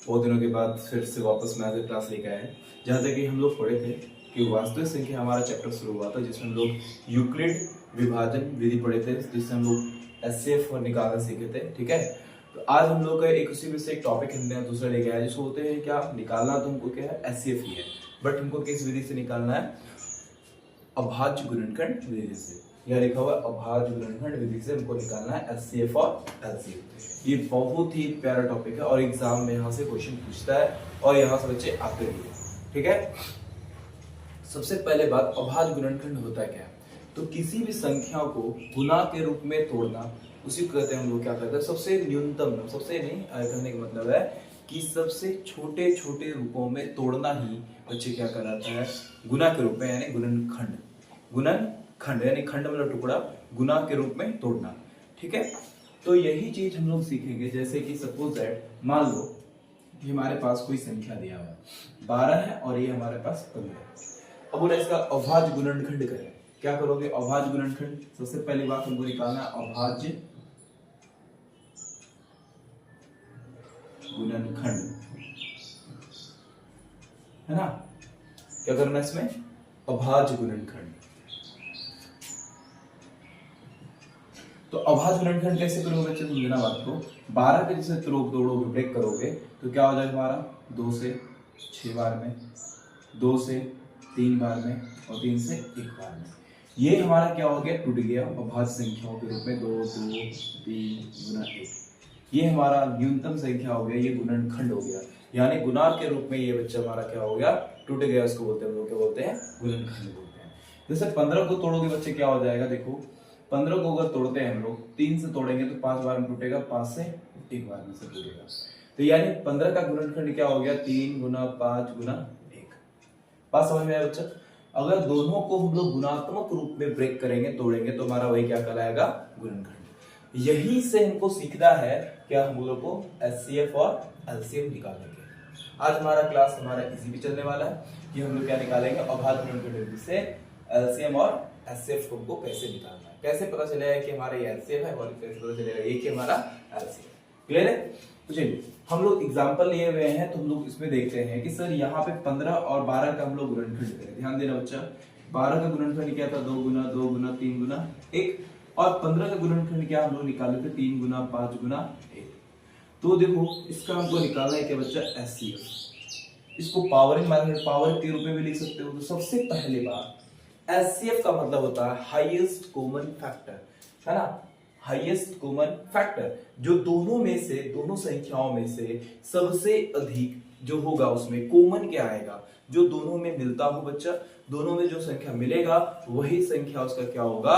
बहुत दिनों के बाद फिर से वापस मैथ क्लास लेके आए हैं। जहाँ तक कि हम लोग पढ़े थे कि वास्तविक संख्या हमारा चैप्टर शुरू हुआ था, जिसमें हम लोग यूक्लिड विभाजन विधि पढ़े थे, जिससे हम लोग एचसीएफ और निकालना सीखे थे। ठीक है, तो आज हम लोग का एक उसी में से एक टॉपिक हमने दूसरा लेके आया, जिसको बोलते हैं क्या, निकालना तो हमको क्या है, एचसीएफ ही है, बट हमको किस विधि से निकालना है, अभाज्य गुणनखंड विधि से। यह लिखा हुआ अभाज्य गुणनखंड विधि से हमको निकालना है एचसीएफ और एलसीएफ। ये बहुत ही प्यारा टॉपिक है और एग्जाम में यहाँ से क्वेश्चन पूछता है और यहाँ से बच्चे आते भी है। ठीक है, सबसे पहले बात, अभाज्य गुणनखंड होता क्या है? तो किसी भी संख्या को गुना के रूप में तोड़ना, उसी को कहते हैं हम लोग क्या कहते हैं, सबसे न्यूनतम, सबसे नहीं करने का मतलब है कि सबसे छोटे छोटे रूपों में तोड़ना ही बच्चे क्या कहलाता है, गुना के रूप में, यानी गुणनखंड। गुणनखंड यानी खंड मतलब टुकड़ा, गुना के रूप में तोड़ना। ठीक है, तो यही चीज हम लोग सीखेंगे। जैसे कि सपोज दैट, मान लो कि हमारे पास कोई संख्या दिया हुआ है 12 है और ये हमारे पास 15 है। अब बोला इसका अभाज्य गुणनखंड करें, क्या करोगे? अभाज्य गुणनखंड, सबसे पहली बात हमको निकालना है अभाज्य गुणनखंड, है ना। क्या करना है इसमें? अभाज्य गुणनखंड। तो अभाज्य गुणनखंड कैसे करोगे बच्चे, समझना बात को। 12 के जैसे तोड़ोगे, ब्रेक करोगे, तो क्या हो जाएगा हमारा, 2 से 6 बार में, 2 से 3 बार में और 3 से 1 बार में। ये हमारा क्या हो गया, टूट गया अभाज्य संख्याओं के रूप में, 2 2 3 गुना 1। ये हमारा न्यूनतम संख्या हो गया, ये गुणनखंड हो गया, यानी गुना के रूप में ये बच्चा हमारा क्या हो गया, टूट गया। उसको बोलते हैं हम लोग, क्या बोलते हैं, गुणनखंड बोलते हैं। जैसे 15 को तोड़ोगे बच्चे, क्या हो जाएगा, देखो 15 को अगर तोड़ते हैं हम लोग, 3 से तोड़ेंगे तो 5 बार में टूटेगा, 5 से 1 बार में से टूटेगा। तो यानी 15 का गुणनखंड क्या हो गया, 3 गुना 5 गुना 1। बात समझ में आया बच्चा? अगर दोनों को हम लोग गुणात्मक रूप में ब्रेक करेंगे, तोड़ेंगे, तो हमारा वही क्या कहलाएगा, गुणनखंड। यही से हमको सीखना है क्या, हम लोग को एचसीएफ और एलसीएम निकालने के। आज हमारा क्लास हमारा इसी भी चलने वाला है कि हम लोग क्या निकालेंगे, अभाज्य गुणनखंड से एलसीएम और एचसीएफ को कैसे निकालना है। कैसे पता चलेगा कि हमारा ये एलसीएम है और कैसे पता चलेगा ये कि हमारा एलसीएम। क्लियर है? तो चलिए हम लोग एग्जांपल लिए हुए हैं, तो हम लोग इसमें देखते हैं कि सर यहाँ पे 15 और 12 का हम लोग गुणनखंड करें। ध्यान देना बच्चा, 12 का गुणनखंड क्या था, 2 गुना 2 गुना 3 गुना 1, और 15 का गुणनखंड क्या हम लोग निकाले थे, 3 गुना 5 गुना 1। तो देखो इसका हमको निकालना है क्या बच्चा, एचसीएफ। इसको पावरिंग मेथड, पावर के रूप में भी लिख सकते हो। तो सबसे पहले बात, एचसीएफ का मतलब होता है हाईएस्ट कॉमन फैक्टर, है ना। हाईएस्ट कॉमन फैक्टर, जो दोनों में से, दोनों संख्याओं में से सबसे अधिक जो होगा उसमें कॉमन क्या आएगा, जो दोनों में मिलता हो बच्चा, दोनों में जो संख्या मिलेगा वही संख्या उसका क्या होगा,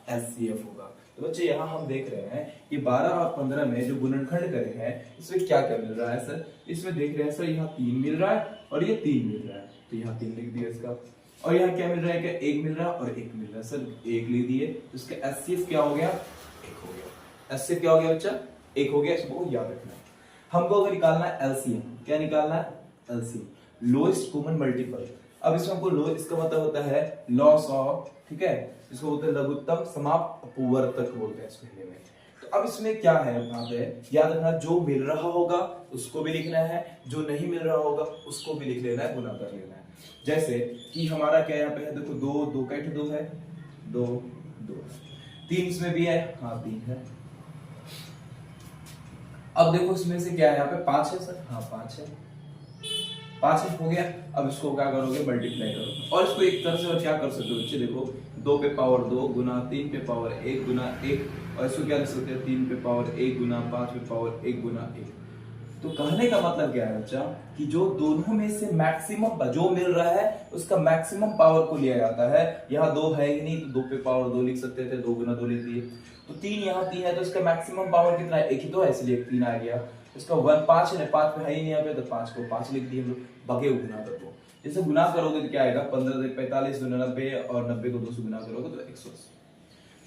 एचसीएफ होगा। तो बच्चे यहाँ हम देख रहे हैं कि 12 और 15 में जो गुणनखंड करे हैं, इसमें क्या क्या मिल रहा है सर, इसमें देख रहे हैं सर, यहाँ 3 मिल रहा है और ये 3 मिल रहा है, तो यहाँ 3 लिख दिया इसका। और यहाँ क्या मिल रहा है, क्या 1 मिल रहा है और 1 मिल रहा है, सर 1 लिख दिए, तो इसका एचसीएफ क्या हो गया, 1 हो गया। एचसीएफ क्या हो गया बच्चा, 1 हो गया, इसको याद रखना है। हमको अगर निकालना है एलसीएम, क्या निकालना है, एलसीएम, लोएस्ट कॉमन मल्टीपल। अब इसमें हमको लो, इसका मतलब होता है लॉस ऑफ, ठीक है, इसको बोलते हैं लघुत्तम समाप्त अपवर्तक बोलते हैं इस महीने में। तो अब इसमें क्या है, यहाँ पे याद रखना, जो मिल रहा होगा उसको भी लिखना है, जो नहीं मिल रहा होगा उसको भी लिख लेना है, गुना कर लेना है। जैसे कि हमारा क्या यहाँ पे है, देखो 2 2 का 2 है, 2 2, 3 इसमें भी है, हाँ 3 है। अब देखो इसमें से क्या है, यहाँ पे 5 है सर, हाँ 5 है, 5 हो गया। अब इसको क्या करोगे, मल्टीप्लाई करो, और इसको एक तरह से क्या कर सकते हो बच्चे, देखो 2 पे पावर 2 गुना 3 पे पावर 1 गुना 1, और इसको क्या लिख सकते हैं, 3 पे पावर 1 गुना 5 पे पावर 1 गुना 1। तो कहने का मतलब क्या है बच्चा, कि जो दोनों में से मैक्सिमम जो मिल रहा है उसका मैक्सिमम पावर को लिया जाता है। यहाँ 2 है ही नहीं, तो 2 पे पावर 2 लिख सकते थे, 2 गुना 2 लिख दिए। तो 3 यहाँ 3 है, तो इसका मैक्सिमम पावर कितना है, 1 ही तो है, इसलिए 3 आ गया। इसका 1 5 है, 5 पे है ही नहीं यहाँ पे, तो 5 को 5 लिख दिए हम लोग, बाकी गुना कर दो। जैसे गुना करोगे तो क्या आएगा, 15 से 45 गुना 90, और 90 को 2 से गुना करोगे तो 180।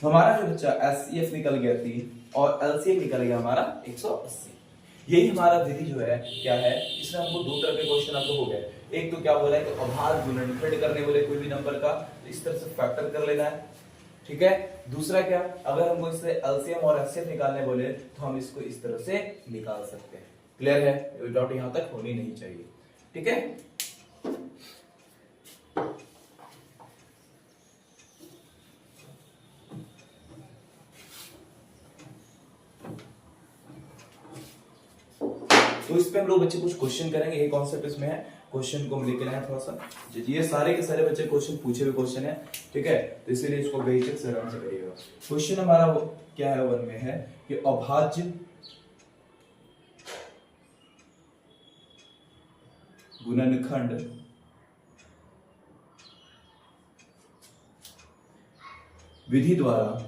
तो हमारा जो बच्चा एचसीएफ निकल गया 3 और एलसीएम निकल गया हमारा 180। यही हमारा विधि जो है क्या है, इसमें हमको 2 तरह के क्वेश्चन आपको हो गए। एक तो क्या बोला है कि अभाज्य गुणनखंड करने बोले कोई भी नंबर का, तो इस तरह से फैक्टर कर लेना है, ठीक है। दूसरा क्या, अगर हमको इससे एलसीएम और एचसीएफ निकालने बोले तो हम इसको इस तरह से निकाल सकते हैं। क्लियर है, डाउट यहां तक होनी नहीं चाहिए, ठीक है। तो इस पे हम लोग बच्चे कुछ क्वेश्चन करेंगे, ये कॉन्सेप्ट इसमें है, क्वेश्चन को हम लेके आए थोड़ा सा, ये सारे के सारे बच्चे क्वेश्चन पूछे हुए क्वेश्चन है, ठीक है, तो इसीलिए इसको बेसिक से आराम से करिएगा। क्वेश्चन हमारा क्या है, वन में है कि अभाज्य गुणनखंड विधि द्वारा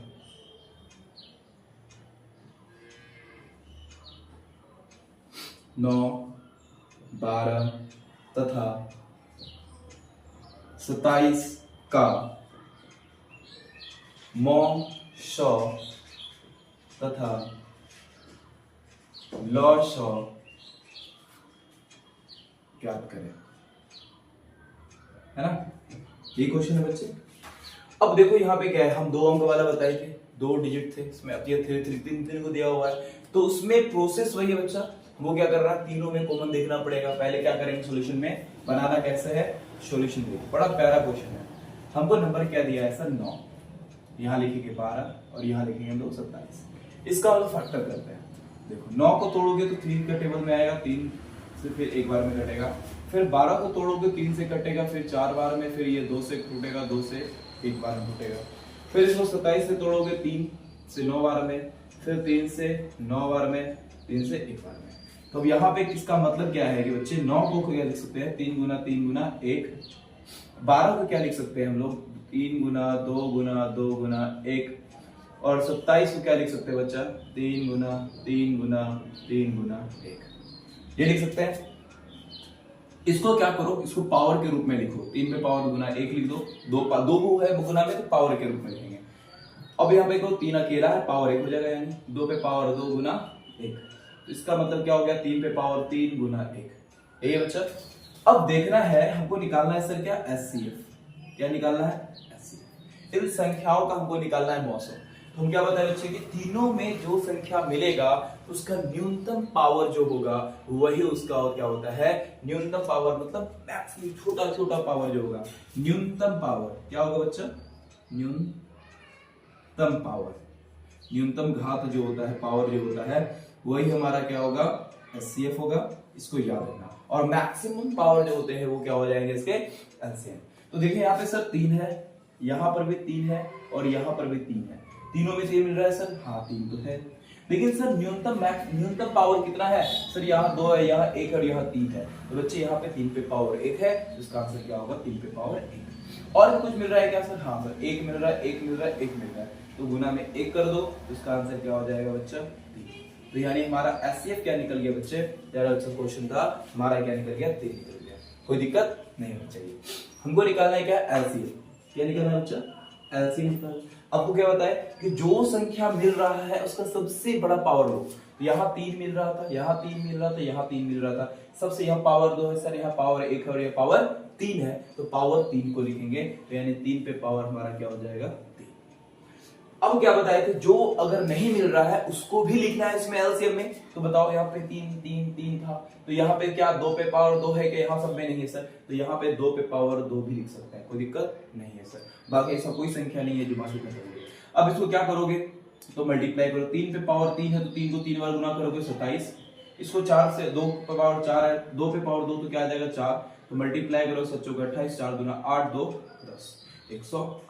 नौ, 12 तथा 27 का मौ, श तथा लौ श ज्ञात करें, है ना, ये क्वेश्चन है बच्चे। अब देखो यहाँ पे क्या है, हम 2 अंक वाला बताए थे, 2 डिजिट थे इसमें, अब ये 3 को दिया हुआ है, तो उसमें प्रोसेस वही है बच्चा, वो क्या कर रहा है, तीनों में कॉमन देखना पड़ेगा। पहले क्या करेंगे, सॉल्यूशन में बनाना कैसे है, सॉल्यूशन देखो, बड़ा प्यारा क्वेश्चन है। हमको नंबर क्या दिया है सर, 9, यहाँ लिखेंगे 12 और यहाँ लिखेंगे 2, 27। इसका हम फैक्टर करते हैं, देखो 9 को तोड़ोगे तो 3 का टेबल में आएगा, 3 से फिर एक बार में कटेगा, फिर 12 को तोड़ोगे 3 से कटेगा, फिर 4 बार में, फिर ये 2 से टूटेगा, 2 से एक बार में टूटेगा, फिर इसको 27 से तोड़ोगे 3 से 9 बार में, फिर 3 से 9 बार में, 3 से एक बार में। तो अब यहाँ पे इसका मतलब क्या है कि बच्चे 9 को क्या लिख सकते हैं, 3 गुना 3 गुना 1, 12 को क्या लिख सकते हैं हम लोग, 3 गुना 2 गुना 2 गुना 1, और 27 को क्या लिख सकते हैं बच्चा, 3 गुना 3 गुना 3 गुना 1, ये लिख सकते हैं। इसको क्या करो, इसको पावर के रूप में लिखो, 3 पे पावर गुना 1 लिख दो, 2 को है गुना में तो पावर के रूप में लिखेंगे। अब यहाँ पे 3 अकेला है, पावर 1 हो जाएगा, यानी 2 पे पावर 2 गुना 1, तो इसका मतलब क्या हो गया, 3 पे पावर 3 गुना 1, ये बच्चा। अब देखना है, हमको निकालना है सर क्या, एचसीएफ, क्या निकालना है, एचसीएफ, इन संख्याओं का हमको निकालना है मौसम। तो हम क्या बताए बच्चे कि तीनों में जो संख्या मिलेगा उसका न्यूनतम पावर जो होगा वही उसका और क्या होता है, न्यूनतम पावर, मतलब मैक्सिमम छोटा छोटा पावर जो होगा, न्यूनतम पावर क्या होगा बच्चा, न्यूनतम पावर, न्यूनतम घात जो होता है, पावर जो होता है वही हमारा क्या होगा, एचसीएफ होगा, इसको याद रखना। और मैक्सिमम पावर जो होते हैं वो क्या हो जाएंगे इसके, एलसीएम। तो देखिए यहाँ पे सर 3 है, यहाँ पर भी 3 है और यहाँ पर भी 3 है, तीनों में 3 मिल रहा है सर, हाँ 3 तो है, लेकिन सर न्यूनतम पावर कितना है सर, यहाँ 2 है, यहाँ 1 और यहाँ 3 है, तो बच्चे यहाँ पे 3 पे पावर 1 है, इसका आंसर क्या होगा, 3 पे पावर 1। और कुछ मिल रहा है क्या सर, हाँ सर 1 मिल रहा है, 1 मिल रहा है, 1 मिल रहा है, तो गुना में 1 कर दो, तो इसका आंसर क्या हो जाएगा बच्चा, 3। तो यानी हमारा एचसीएफ क्या निकल गया बच्चे, अच्छा क्वेश्चन था हमारा, क्या निकल गया, 3 निकल गया, कोई दिक्कत नहीं होनी चाहिए। हमको निकालना है क्या, एलसीएम, क्या निकालना है बच्चा, एलसीएम निकालना। आपको क्या बताए कि जो संख्या मिल रहा है उसका सबसे बड़ा पावर लो, तो यहाँ 3 मिल रहा था, यहाँ 3 मिल रहा था, यहाँ 3 मिल रहा था, सबसे यहाँ पावर 2 है सर, यहाँ पावर 1 है और यहाँ पावर 3 है, तो पावर 3 को लिखेंगे, तो यानी 3 पे पावर हमारा क्या हो जाएगा, 3। अब क्या बताए थे, जो अगर नहीं मिल रहा है उसको भी लिखना है इसमें एलसीएम में, तो बताओ यहाँ पे 3 3 3 था, तो यहाँ पे क्या 2 पे पावर 2 है कि यहाँ सब में नहीं है सर, तो यहाँ पे 2 पे पावर 2 भी लिख सकते हैं, कोई दिक्कत नहीं है सर, बाकी ऐसा कोई संख्या नहीं है जो मालूम नहीं करोगे। अब इसको क्या करोगे, तो मल्टीप्लाई करो, 3 पे पावर 3 है तो 3 को 3 बार गुना करोगे 27, इसको 4 से 2 पे पावर 4 है, 2 पे पावर 2 तो क्या आ जाएगा 4, तो मल्टीप्लाई करो 7 चौके 28, 4 गुना 8 2 10, 108।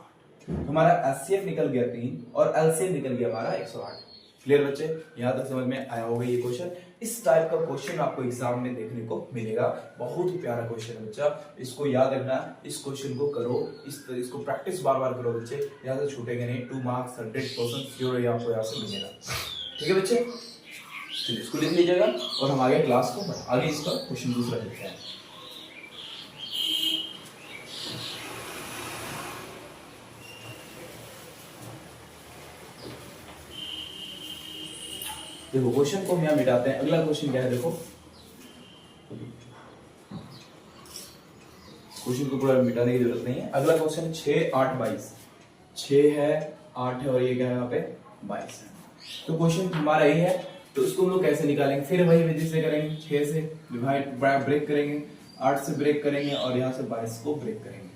हमारा एचसीएफ निकल गया 3 और एलसीएम निकल गया हमारा 108। क्लियर बच्चे, यहाँ तक समझ में आया होगा ये क्वेश्चन। इस टाइप का क्वेश्चन आपको एग्जाम में देखने को मिलेगा, बहुत ही प्यारा क्वेश्चन है बच्चा, इसको याद रखना, इस क्वेश्चन को करो, इसको प्रैक्टिस बार बार करो बच्चे, यहाँ से छूटेगा नहीं, 2 मार्क्स 100% श्योर आपको यहाँ से मिलेगा। ठीक है बच्चे, चलिए इसको लिख लीजिएगा और हम आगे क्लास को आगे इसका क्वेश्चन दूसरा देखते हैं। देखो क्वेश्चन को हम यहाँ मिटाते हैं, अगला क्वेश्चन क्या है, देखो क्वेश्चन को पूरा मिटाने की जरूरत नहीं है। अगला क्वेश्चन 6 8 22, 6 है 8 है और ये क्या है यहाँ पे 22 है। तो क्वेश्चन हमारा ये है तो इसको हम लोग कैसे निकालेंगे, फिर वही विधि से करेंगे, 6 से डिवाइड ब्रेक करेंगे, 8 से ब्रेक करेंगे और यहाँ से 22 को ब्रेक करेंगे,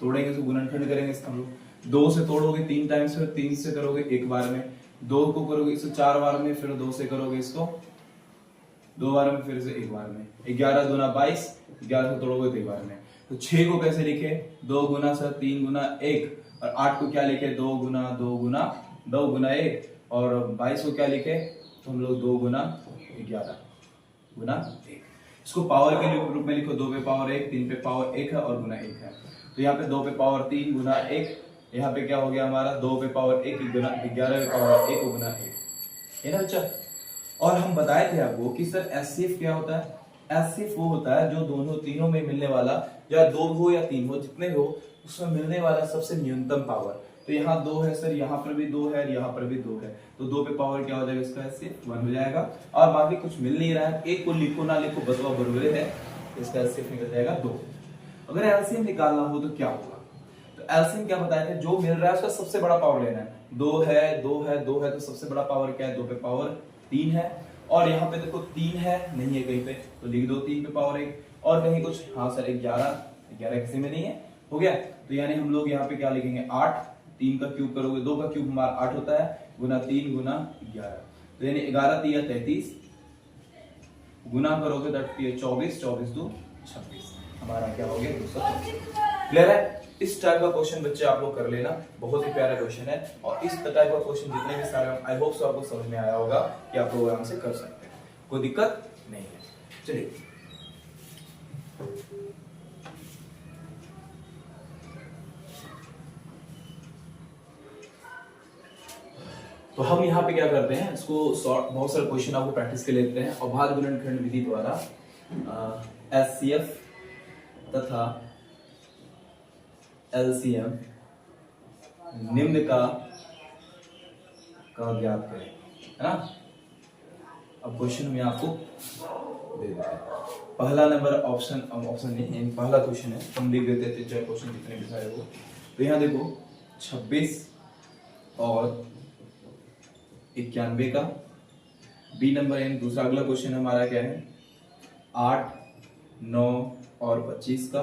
तोड़ेंगे इसको, गुणनखंड करेंगे इसका हम लोग। 2 से तोड़ोगे 3 टाइम्स में, 3 से करोगे एक बार में, 2 को करोगे इसको 4 बार में, फिर 2 से करोगे इसको 2 बार में, फिर से एक बार में। 11 दूना 22, 11 से तोड़ोगे तो एक बार में। तो 6 को कैसे लिखे, 2 गुना 7 3 गुना 1, और 8 को क्या लिखे, 2 गुना 2 गुना 2 गुना 1, और 22 को क्या लिखे, तो हम लोग 2 गुना 11 गुना 1। इसको पावर के रूप में लिखो, 2 पे पावर 1, 3 पे पावर 1 है और गुना 1 है। तो यहाँ पे 2 पे पावर 3 गुना 1, यहाँ पे क्या हो गया हमारा 2 पे पावर 1 गुना 11 पे पावर 1 गुना 1 है ना बच्चा। और हम बताए थे आपको कि सर एचसीएफ क्या होता है, एचसीएफ वो होता है जो दोनों तीनों में मिलने वाला, या 2 हो या 3 हो, जितने हो उसमें मिलने वाला सबसे न्यूनतम पावर। तो यहाँ 2 है सर, यहाँ पर भी 2 है, यहाँ पर भी 2 है, तो 2 पे पावर क्या हो जाएगा इसका, एचसीएफ 1 हो जाएगा। और बाकी कुछ मिल नहीं रहा है, एक को लिखो ना लिखो बतवा बरोबर है, इसका एचसीएफ निकल जाएगा 2। अगर एलसीएम निकालना हो तो क्या होगा, तो एलसीएम क्या बताया था, जो मिल रहा है उसका सबसे बड़ा पावर लेना है। 2 है 2 है 2 है, तो सबसे बड़ा पावर क्या है, 2 पे पावर 3 है। और यहाँ पे देखो 3 है, नहीं है कहीं पे, तो लिख दो 3 पे पावर 1। और कहीं कुछ, हाँ सर 11 किसी में नहीं है, हो गया। तो यानी हम लोग यहाँ पे क्या लिखेंगे, 8, 3 का क्यूब करोगे, 2 का क्यूब हमारा 8 होता है, गुना 3 गुना 11, तो यानी 11 3 33, गुना करोगे तो 24, 24 2 26, हमारा क्या हो गया 225। क्लियर है। इस टाइप का क्वेश्चन बच्चे आप लोग कर लेना, बहुत ही प्यारा क्वेश्चन है। और इस टाइप का क्वेश्चन जितने भी सारे, आई होप सो आपको समझ में आया होगा कि आप लोग आराम से कर सकते हैं, कोई दिक्कत नहीं है। चलिए तो हम यहाँ पे क्या करते हैं, इसको शॉर्ट बहुत सारे क्वेश्चन आपको प्रैक्टिस के लेते हैं। अभाज्य गुणनखंड विधि द्वारा एचसीएफ तथा एलसीएम निम्न का ज्ञात करें, है ना। अब क्वेश्चन में आपको दे देते हैं। पहला नंबर ऑप्शन नहीं है, पहला क्वेश्चन है, हम लिख देते हैं 3-4 क्वेश्चन जितने भी सारे हो। तो यहाँ देखो 26 और 91 का, बी नंबर है। दूसरा अगला क्वेश्चन हमारा क्या है, 8 9 और 25 का।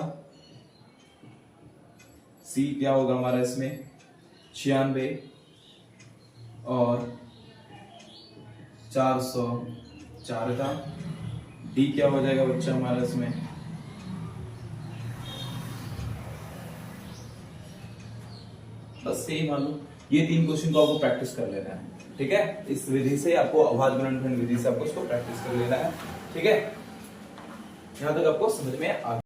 सी क्या होगा हमारा इसमें, 96 और 404 का। डी क्या हो जाएगा बच्चा हमारा इसमें, बस यही मान लो। ये 3 क्वेश्चन को आपको प्रैक्टिस कर लेना है, ठीक है। इस विधि से आपको, अभाज्य गुणनखंड विधि से आपको इसको प्रैक्टिस कर लेना है, ठीक है। यहां तक आपको समझ में आ